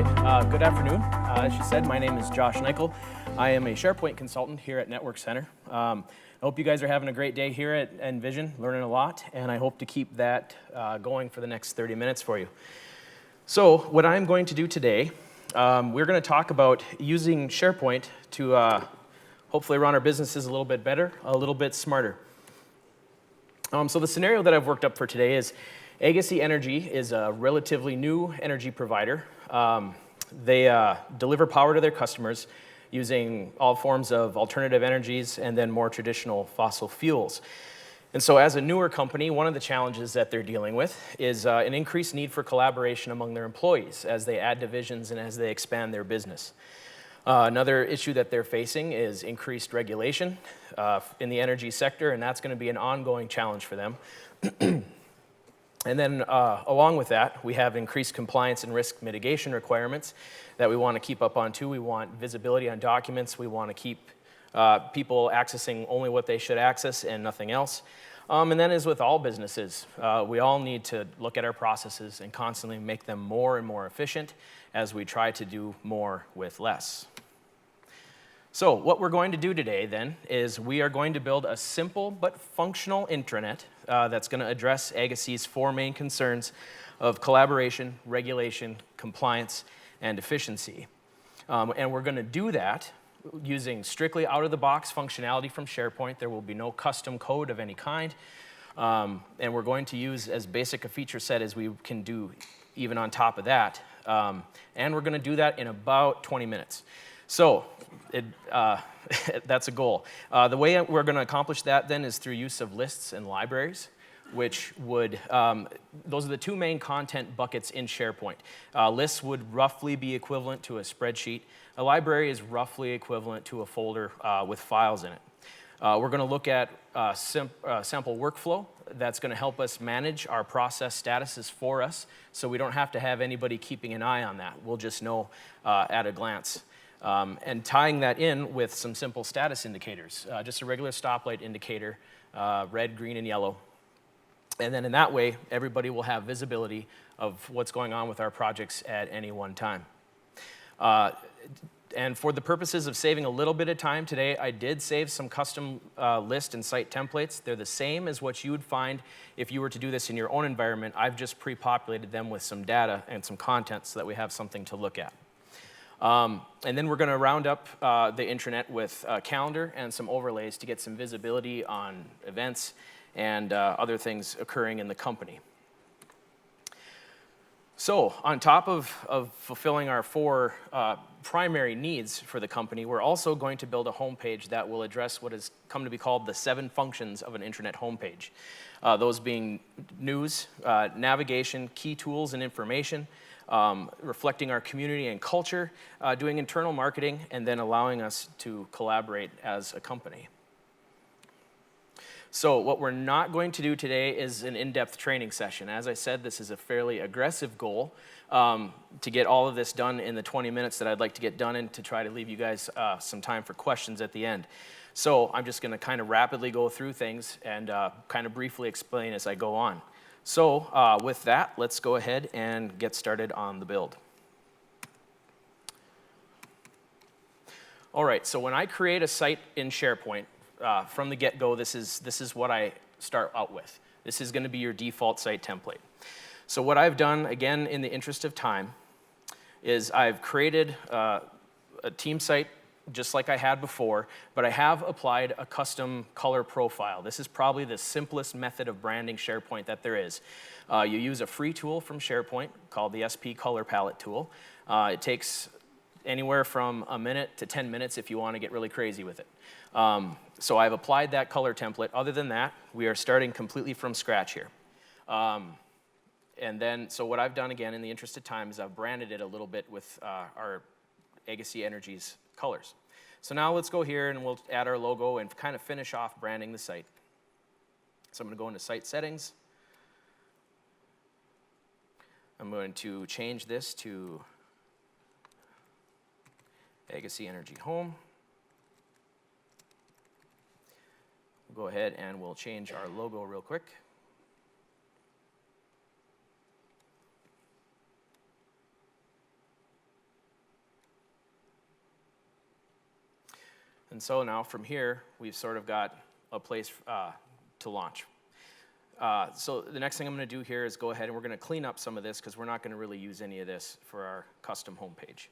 Hi, good afternoon. As she said, my name is Josh Nikle. I am a SharePoint consultant here at Network Center. I hope you guys are having a great day here at nVision, learning a lot, and I hope to keep that going for the next 30 minutes for you. So what I'm going to do today, we're going to talk about using SharePoint to hopefully run our businesses a little bit better, a little bit smarter. So the scenario that I've worked up for today is Agassi Energy is a relatively new energy provider. They deliver power to their customers using all forms of alternative energies and then more traditional fossil fuels. And so as a newer company, one of the challenges that they're dealing with is an increased need for collaboration among their employees as they add divisions and as they expand their business. Another issue that they're facing is increased regulation in the energy sector, and that's going to be an ongoing challenge for them. And then along with that, we have increased compliance and risk mitigation requirements that we want to keep up on too. We want visibility on documents. We want to keep people accessing only what they should access and nothing else. And then as with all businesses, we all need to look at our processes and constantly make them more and more efficient as we try to do more with less. So what we're going to do today then is we are going to build a simple but functional intranet that's going to address Agassi's four main concerns of collaboration, regulation, compliance, and efficiency. And we're going to do that using strictly out-of-the-box functionality from SharePoint. There will be no custom code of any kind. And we're going to use as basic a feature set as we can do even on top of that. And we're going to do that in about 20 minutes. So that's a goal. The way we're going to accomplish that then is through use of lists and libraries, which would, those are the two main content buckets in SharePoint. Lists would roughly be equivalent to a spreadsheet. A library is roughly equivalent to a folder with files in it. We're going to look at sample workflow that's going to help us manage our process statuses for us, so we don't have to have anybody keeping an eye on that. We'll just know at a glance. And tying that in with some simple status indicators, just a regular stoplight indicator, red, green, and yellow. And then in that way, everybody will have visibility of what's going on with our projects at any one time. And for the purposes of saving a little bit of time today, I did save some custom list and site templates. They're the same as what you would find if you were to do this in your own environment. I've just pre-populated them with some data and some content so that we have something to look at. And then we're going to round up the intranet with a calendar and some overlays to get some visibility on events and other things occurring in the company. So on top of fulfilling our four primary needs for the company, we're also going to build a homepage that will address what has come to be called the 7 functions of an intranet homepage. Those being news, navigation, key tools and information, reflecting our community and culture, doing internal marketing, and then allowing us to collaborate as a company. So what we're not going to do today is an in-depth training session. As I said, this is a fairly aggressive goal to get all of this done in the 20 minutes that I'd like to get done in to try to leave you guys some time for questions at the end. So I'm just going to kind of rapidly go through things and kind of briefly explain as I go on. So with that, let's go ahead and get started on the build. All right, so when I create a site in SharePoint, from the get-go, this is what I start out with. This is going to be your default site template. So what I've done, again, in the interest of time, is I've created a team site just like I had before, but I have applied a custom color profile. This is probably the simplest method of branding SharePoint that there is. You use a free tool from SharePoint called the SP Color Palette tool. It takes anywhere from a minute to 10 minutes if you want to get really crazy with it. So I've applied that color template. Other than that, we are starting completely from scratch here. And then, so what I've done, again, in the interest of time, is I've branded it a little bit with our Agassi Energy's colors. So now let's go here and we'll add our logo and kind of finish off branding the site. So I'm going to go into Site Settings. I'm going to change this to Agassi Energy Home. We'll go ahead and we'll change our logo real quick. And so now from here, we've sort of got a place to launch. So the next thing I'm going to do here is go ahead and we're going to clean up some of this because we're not going to really use any of this for our custom homepage.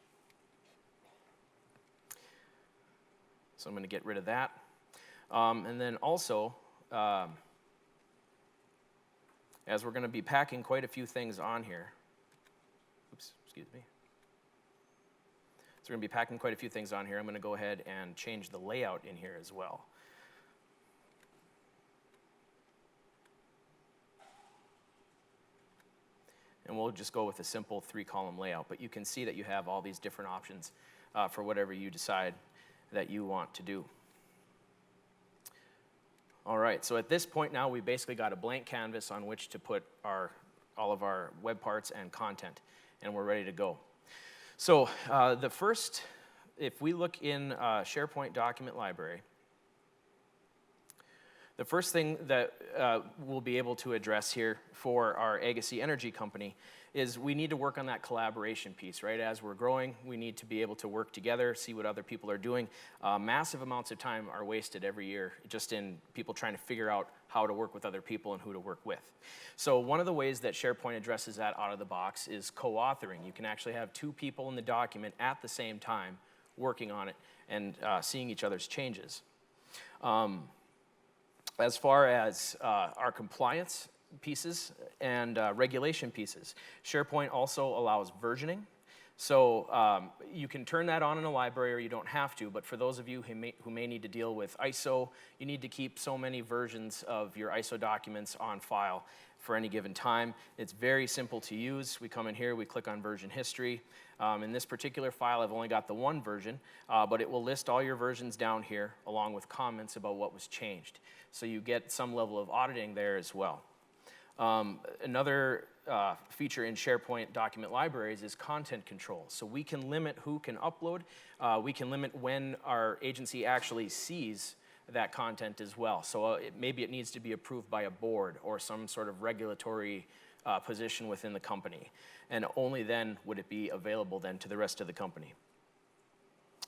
So I'm going to get rid of that. And then also, as we're going to be packing quite a few things on here, oops, excuse me. So we're going to be packing quite a few things on here. I'm going to go ahead and change the layout in here as well. And we'll just go with a simple 3-column layout. But you can see that you have all these different options for whatever you decide that you want to do. All right, so at this point now, we basically got a blank canvas on which to put all of our web parts and content, and we're ready to go. So the first, if we look in SharePoint document library, the first thing that we'll be able to address here for our Agassi Energy Company is we need to work on that collaboration piece, right? As we're growing, we need to be able to work together, see what other people are doing. Massive amounts of time are wasted every year just in people trying to figure out how to work with other people and who to work with. So one of the ways that SharePoint addresses that out of the box is co-authoring. You can actually have 2 people in the document at the same time working on it and seeing each other's changes. As far as our compliance pieces and regulation pieces, SharePoint also allows versioning. So you can turn that on in a library or you don't have to, but for those of you who may need to deal with ISO, you need to keep so many versions of your ISO documents on file for any given time. It's very simple to use. We come in here, we click on version history. In this particular file, I've only got the 1 version, but it will list all your versions down here along with comments about what was changed. So you get some level of auditing there as well. Another feature in SharePoint document libraries is content control. So we can limit who can upload. We can limit when our agency actually sees that content as well. So maybe it needs to be approved by a board or some sort of regulatory position within the company. And only then would it be available then to the rest of the company.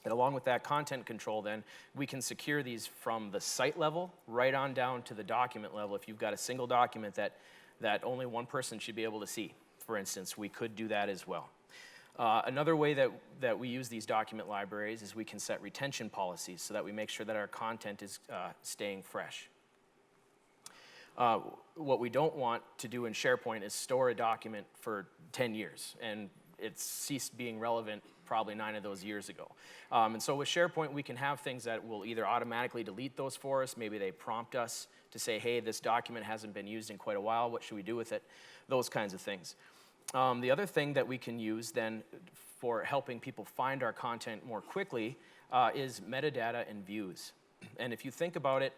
And along with that content control then, we can secure these from the site level right on down to the document level. If you've got a single document that only one person should be able to see, for instance, we could do that as well. Another way that we use these document libraries is we can set retention policies so that we make sure that our content is staying fresh. What we don't want to do in SharePoint is store a document for 10 years, and it's ceased being relevant probably 9 of those years ago. And so with SharePoint, we can have things that will either automatically delete those for us, maybe they prompt us to say, hey, this document hasn't been used in quite a while, what should we do with it? Those kinds of things. The other thing that we can use then for helping people find our content more quickly is metadata and views. And if you think about it,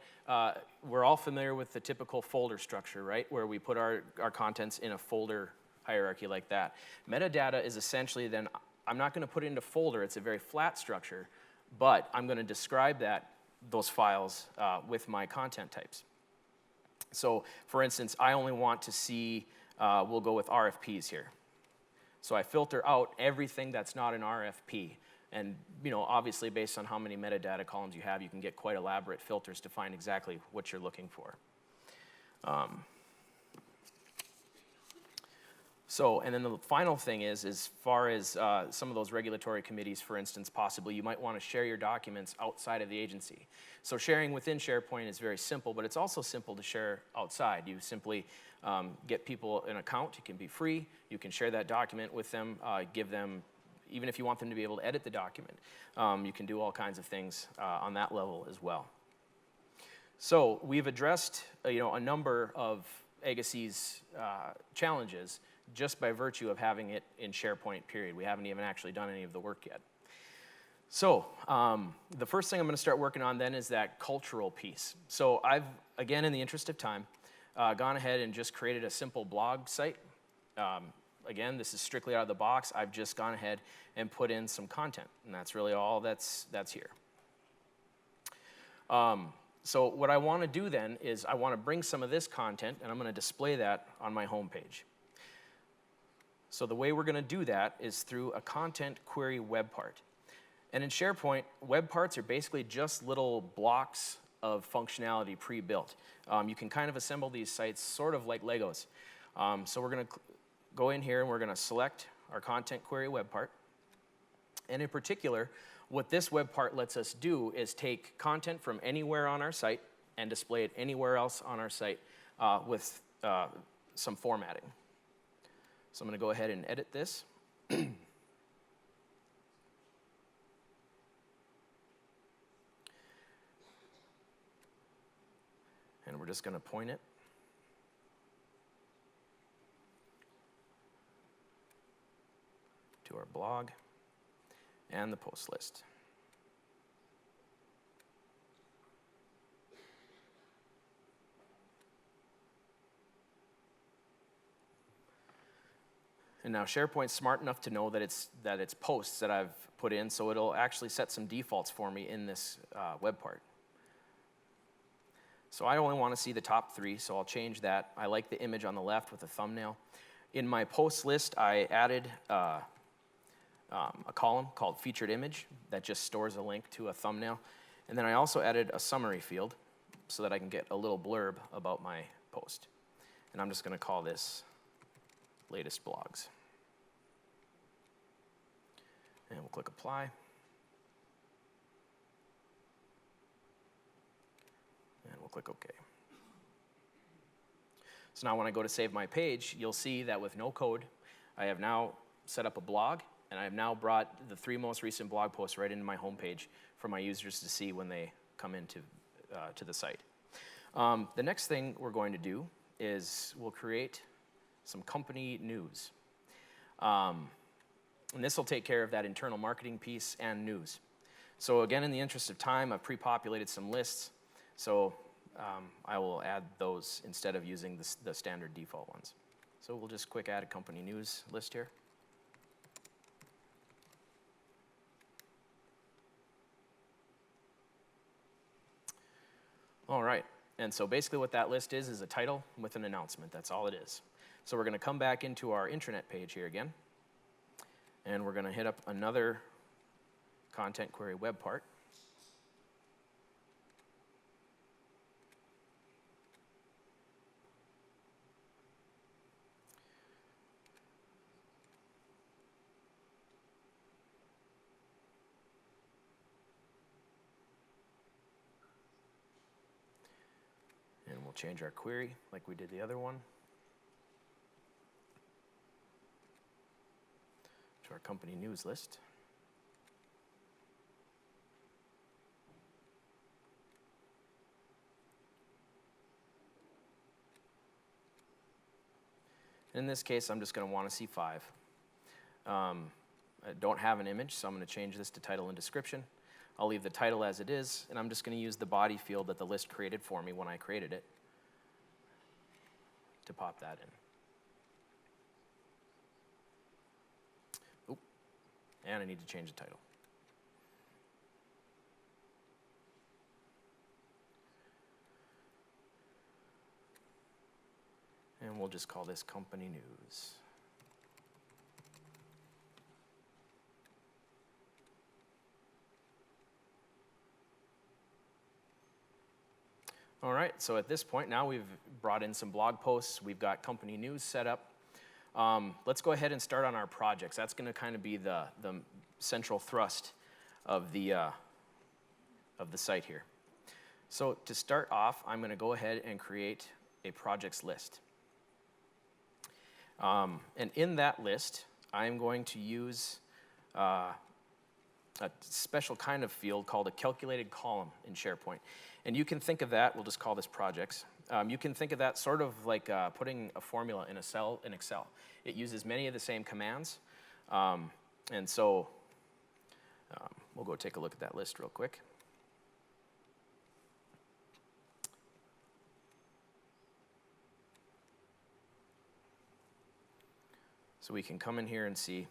we're all familiar with the typical folder structure, right? Where we put our contents in a folder hierarchy like that. Metadata is essentially then, I'm not going to put it into folder, it's a very flat structure, but I'm going to describe those files with my content types. So for instance, I only want to see, we'll go with RFPs here. So I filter out everything that's not an RFP. And obviously based on how many metadata columns you have, you can get quite elaborate filters to find exactly what you're looking for. And then the final thing is, as far as some of those regulatory committees, for instance, possibly you might want to share your documents outside of the agency. So sharing within SharePoint is very simple, but it's also simple to share outside. You simply get people an account. It can be free. You can share that document with them, give them, even if you want them to be able to edit the document, you can do all kinds of things on that level as well. So we've addressed a number of Agassi's challenges just by virtue of having it in SharePoint, period. We haven't even actually done any of the work yet. So the first thing I'm going to start working on then is that cultural piece. So I've, again, in the interest of time, gone ahead and just created a simple blog site. Again, this is strictly out of the box. I've just gone ahead and put in some content, and that's really all that's here. So what I want to do then is I want to bring some of this content, and I'm going to display that on my home page. So the way we're going to do that is through a content query web part. And in SharePoint, web parts are basically just little blocks of functionality pre-built. You can kind of assemble these sites sort of like Legos. So we're going to go in here and we're going to select our content query web part. And in particular, what this web part lets us do is take content from anywhere on our site and display it anywhere else on our site with some formatting. So I'm going to go ahead and edit this. And we're just going to point it to our blog and the post list. And now SharePoint's smart enough to know that it's posts that I've put in, so it'll actually set some defaults for me in this web part. So I only want to see the top 3, so I'll change that. I like the image on the left with a thumbnail. In my post list, I added a column called featured image that just stores a link to a thumbnail. And then I also added a summary field so that I can get a little blurb about my post. And I'm just going to call this latest blogs. And we'll click apply. And we'll click OK. So now when I go to save my page, you'll see that with no code, I have now set up a blog, and I have now brought the 3 most recent blog posts right into my homepage for my users to see when they come into to the site. The next thing we're going to do is we'll create some company news. And this will take care of that internal marketing piece and news. So again, in the interest of time, I've pre-populated some lists. So I will add those instead of using the standard default ones. So we'll just quick add a company news list here. All right, and so basically what that list is a title with an announcement. That's all it is. So we're going to come back into our intranet page here again, and we're going to hit up another content query web part. And we'll change our query like we did the other one to our company news list. In this case, I'm just going to want to see 5. I don't have an image, so I'm going to change this to title and description. I'll leave the title as it is, and I'm just going to use the body field that the list created for me when I created it to pop that in. Oop. And I need to change the title. And we'll just call this company news. All right, so at this point now we've brought in some blog posts. We've got company news set up. Let's go ahead and start on our projects. That's going to kind of be the central thrust of the site here. So to start off, I'm going to go ahead and create a projects list. And in that list, I'm going to use a special kind of field called a calculated column in SharePoint. And you can think of that, we'll just call this projects. You can think of that sort of like putting a formula in a cell in Excel. It uses many of the same commands. And so we'll go take a look at that list real quick. So we can come in here and see.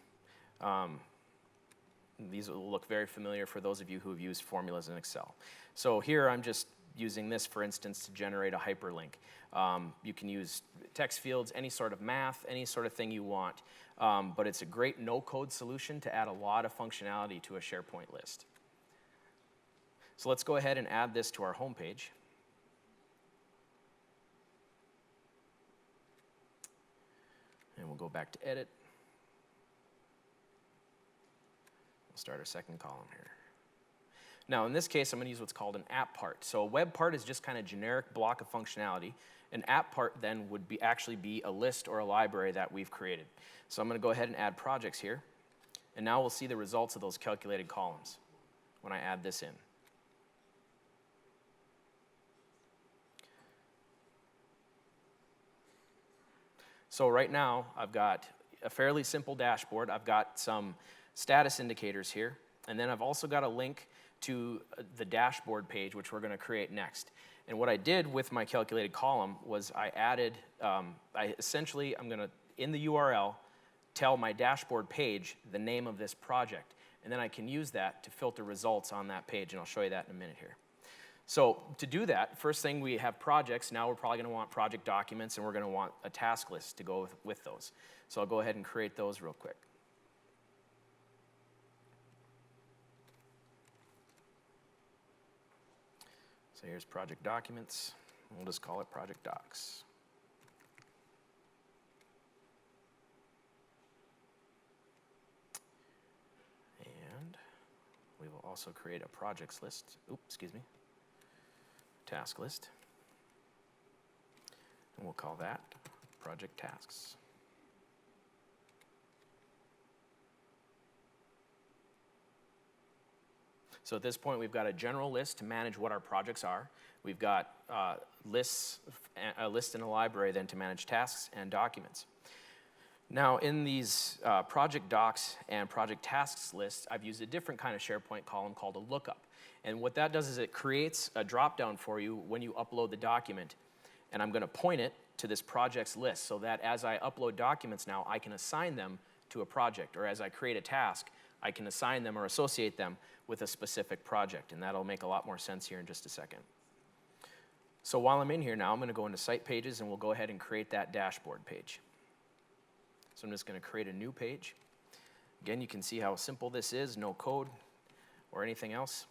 These will look very familiar for those of you who have used formulas in Excel. So here I'm just using this, for instance, to generate a hyperlink. You can use text fields, any sort of math, any sort of thing you want. But it's a great no-code solution to add a lot of functionality to a SharePoint list. So let's go ahead and add this to our home page. And we'll go back to edit. We'll start our second column here. Now, in this case, I'm going to use what's called an app part. So a web part is just kind of generic block of functionality. An app part then would actually be a list or a library that we've created. So I'm going to go ahead and add projects here. And now we'll see the results of those calculated columns when I add this in. So right now, I've got a fairly simple dashboard. I've got some status indicators here. And then I've also got a link to the dashboard page, which we're going to create next. And what I did with my calculated column was I added, I'm going to, in the URL, tell my dashboard page the name of this project. And then I can use that to filter results on that page. And I'll show you that in a minute here. So to do that, first thing, we have projects. Now we're probably going to want project documents, and we're going to want a task list to go with those. So I'll go ahead and create those real quick. So here's project documents. We'll just call it project docs. And we will also create a projects list. Task list. And we'll call that project tasks. So at this point, we've got a general list to manage what our projects are. We've got a list in a library then to manage tasks and documents. Now, in these project docs and project tasks lists, I've used a different kind of SharePoint column called a lookup. And what that does is it creates a drop-down for you when you upload the document. And I'm going to point it to this projects list so that as I upload documents now, I can assign them to a project. Or as I create a task, I can assign them or associate them with a specific project. And that'll make a lot more sense here in just a second. So while I'm in here now, I'm going to go into Site Pages, and we'll go ahead and create that dashboard page. So I'm just going to create a new page. Again, you can see how simple this is, no code or anything else.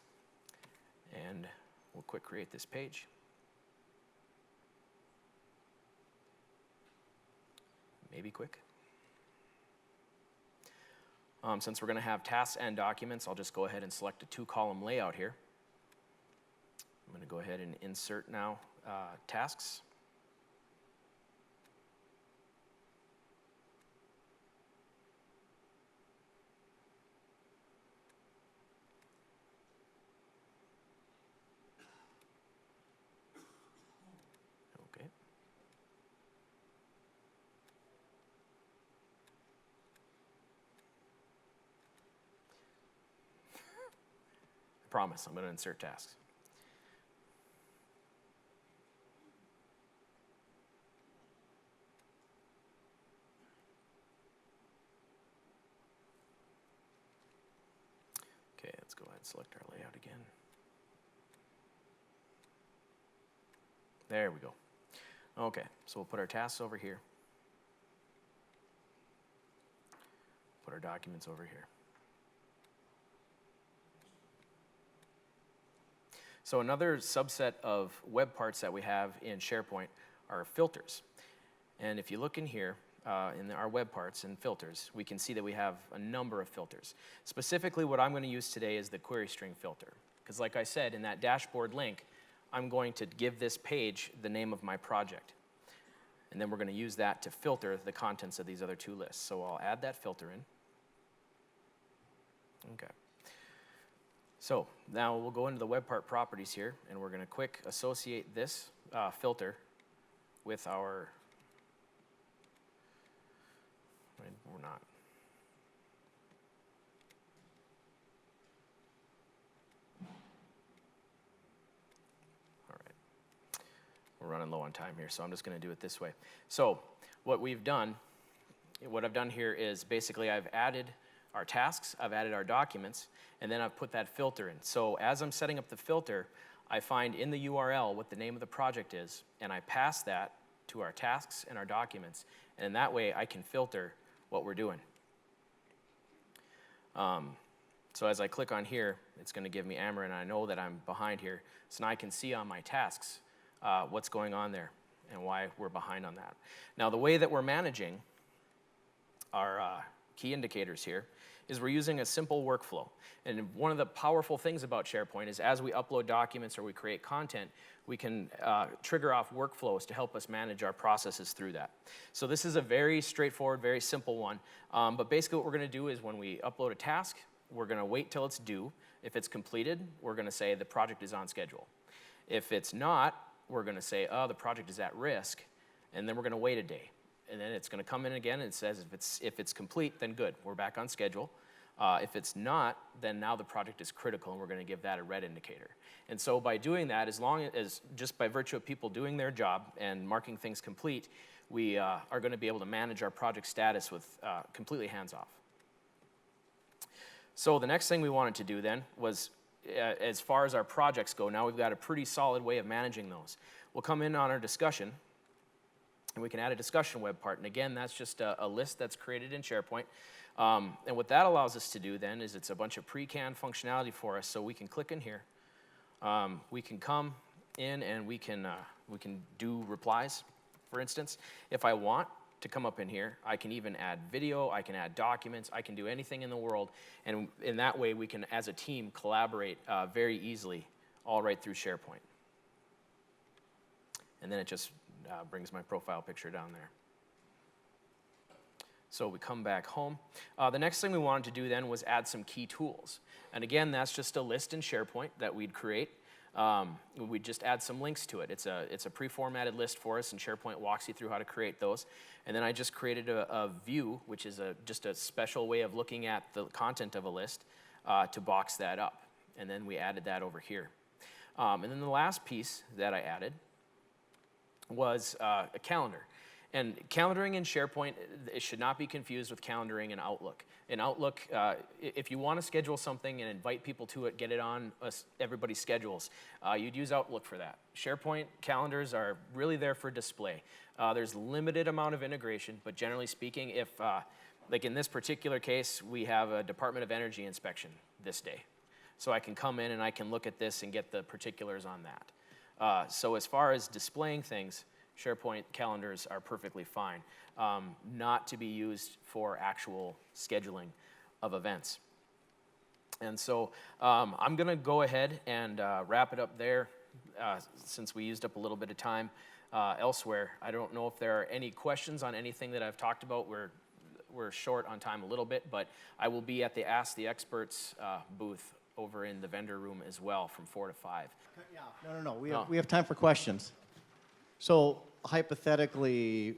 And we'll quick create this page. Maybe quick. Since we're going to have tasks and documents, I'll just go ahead and select a two-column layout here. I'm going to go ahead and insert now tasks. Promise, I'm going to insert tasks. Okay, let's go ahead and select our layout again. There we go. Okay, so we'll put our tasks over here. Put our documents over here. So another subset of web parts that we have in SharePoint are filters. And if you look in here, in our web parts and filters, we can see that we have a number of filters. Specifically, what I'm going to use today is the query string filter. Because like I said, in that dashboard link, I'm going to give this page the name of my project. And then we're going to use that to filter the contents of these other two lists. So I'll add that filter in. Okay. So now we'll go into the web part properties here, and we're going to quick associate this filter with our, we're not. All right. We're running low on time here, so I'm just going to do it this way. So what I've done here is basically I've added our tasks, I've added our documents, and then I've put that filter in. So as I'm setting up the filter, I find in the URL what the name of the project is, and I pass that to our tasks and our documents, and in that way I can filter what we're doing. So as I click on here, it's going to give me Amber, and I know that I'm behind here, so now I can see on my tasks what's going on there and why we're behind on that. Now the way that we're managing our key indicators here is we're using a simple workflow. And one of the powerful things about SharePoint is as we upload documents or we create content, we can trigger off workflows to help us manage our processes through that. So this is a very straightforward, very simple one. But basically what we're going to do is when we upload a task, we're going to wait till it's due. If it's completed, we're going to say the project is on schedule. If it's not, we're going to say, oh, the project is at risk, and then we're going to wait a day. And then it's going to come in again, and it says if it's complete, then good, we're back on schedule. If it's not, then now the project is critical, and we're going to give that a red indicator. And so by doing that, as long as just by virtue of people doing their job and marking things complete, we are going to be able to manage our project status with completely hands-off. So the next thing we wanted to do then was, as far as our projects go, now we've got a pretty solid way of managing those. We'll come in on our discussion, and we can add a discussion web part. And again, that's just a list that's created in SharePoint. And what that allows us to do then is it's a bunch of pre-canned functionality for us. So we can click in here. We can come in and we can do replies, for instance. If I want to come up in here, I can even add video, I can add documents, I can do anything in the world. And in that way, we can, as a team, collaborate very easily all right through SharePoint. And then it just brings my profile picture down there. So we come back home. The next thing we wanted to do then was add some key tools. And again, that's just a list in SharePoint that we'd create. We'd just add some links to it. It's a pre-formatted list for us, and SharePoint walks you through how to create those. And then I just created a view, which is just a special way of looking at the content of a list to box that up. And then we added that over here. And then the last piece that I added was a calendar. And calendaring in SharePoint, it should not be confused with calendaring in Outlook. In Outlook, if you want to schedule something and invite people to it, get it on everybody's schedules, you'd use Outlook for that. SharePoint calendars are really there for display. There's limited amount of integration, but generally speaking, if, like in this particular case, we have a Department of Energy inspection this day. So I can come in and I can look at this and get the particulars on that. So as far as displaying things, SharePoint calendars are perfectly fine, not to be used for actual scheduling of events. And so I'm going to go ahead and wrap it up there since we used up a little bit of time elsewhere. I don't know if there are any questions on anything that I've talked about. We're short on time a little bit, but I will be at the Ask the Experts booth over in the vendor room as well from 4 to 5. Yeah, no. We have time for questions. So hypothetically,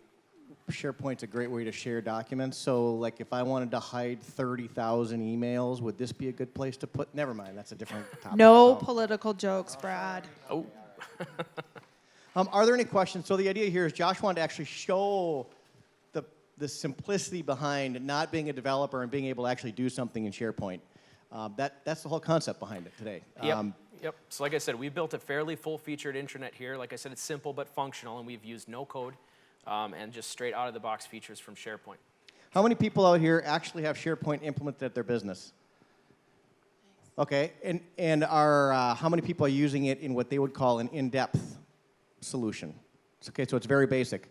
SharePoint's a great way to share documents. So like if I wanted to hide 30,000 emails, would this be a good place to put? Never mind, that's a different topic. No political jokes, Brad. Oh. Are there any questions? So the idea here is Josh wanted to actually show the simplicity behind not being a developer and being able to actually do something in SharePoint. That's the whole concept behind it today. Yep. So like I said, we built a fairly full-featured intranet here. Like I said, it's simple but functional, and we've used no code and just straight out-of-the-box features from SharePoint. How many people out here actually have SharePoint implemented at their business? Okay, and how many people are using it in what they would call an in-depth solution? Okay, so it's very basic.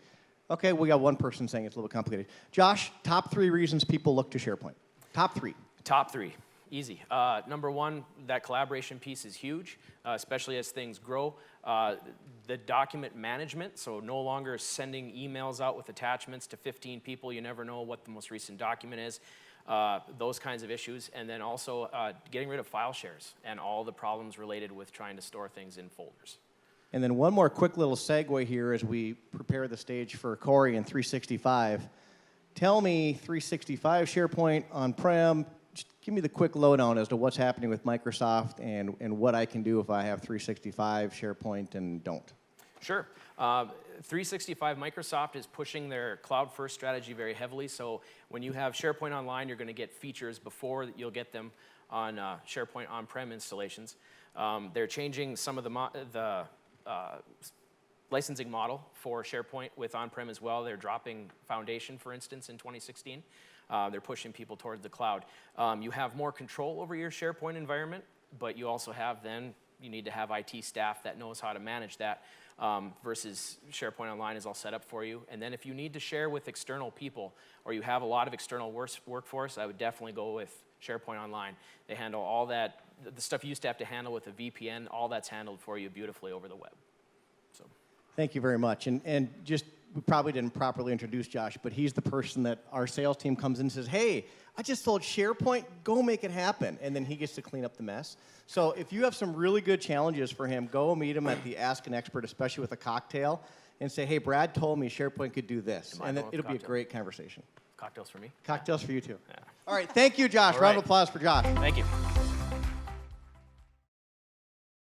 Okay, we got one person saying it's a little complicated. Josh, top 3 reasons people look to SharePoint. Top 3. Top 3. Easy. Number one, that collaboration piece is huge, especially as things grow. The document management, so no longer sending emails out with attachments to 15 people. You never know what the most recent document is. Those kinds of issues. And then also getting rid of file shares and all the problems related with trying to store things in folders. And then one more quick little segue here as we prepare the stage for Corey and 365. Tell me 365 SharePoint on-prem. Just give me the quick lowdown as to what's happening with Microsoft and what I can do if I have 365 SharePoint and don't. Sure. 365 Microsoft is pushing their cloud-first strategy very heavily. So when you have SharePoint Online, you're going to get features before you'll get them on SharePoint on-prem installations. They're changing some of the licensing model for SharePoint with on-prem as well. They're dropping Foundation, for instance, in 2016. They're pushing people towards the cloud. You have more control over your SharePoint environment, but you also have you need to have IT staff that knows how to manage that versus SharePoint Online is all set up for you. And then if you need to share with external people or you have a lot of external workforce, I would definitely go with SharePoint Online. They handle all that, the stuff you used to have to handle with a VPN, all that's handled for you beautifully over the web. So. Thank you very much. And just, we probably didn't properly introduce Josh, but he's the person that our sales team comes in and says, hey, I just sold SharePoint, go make it happen. And then he gets to clean up the mess. So if you have some really good challenges for him, go meet him at the Ask an Expert, especially with a cocktail, and say, hey, Brad told me SharePoint could do this. And then it'll be a great conversation. Cocktails for me? Cocktails for you, too. Yeah. All right, thank you, Josh. Round of applause for Josh. Thank you.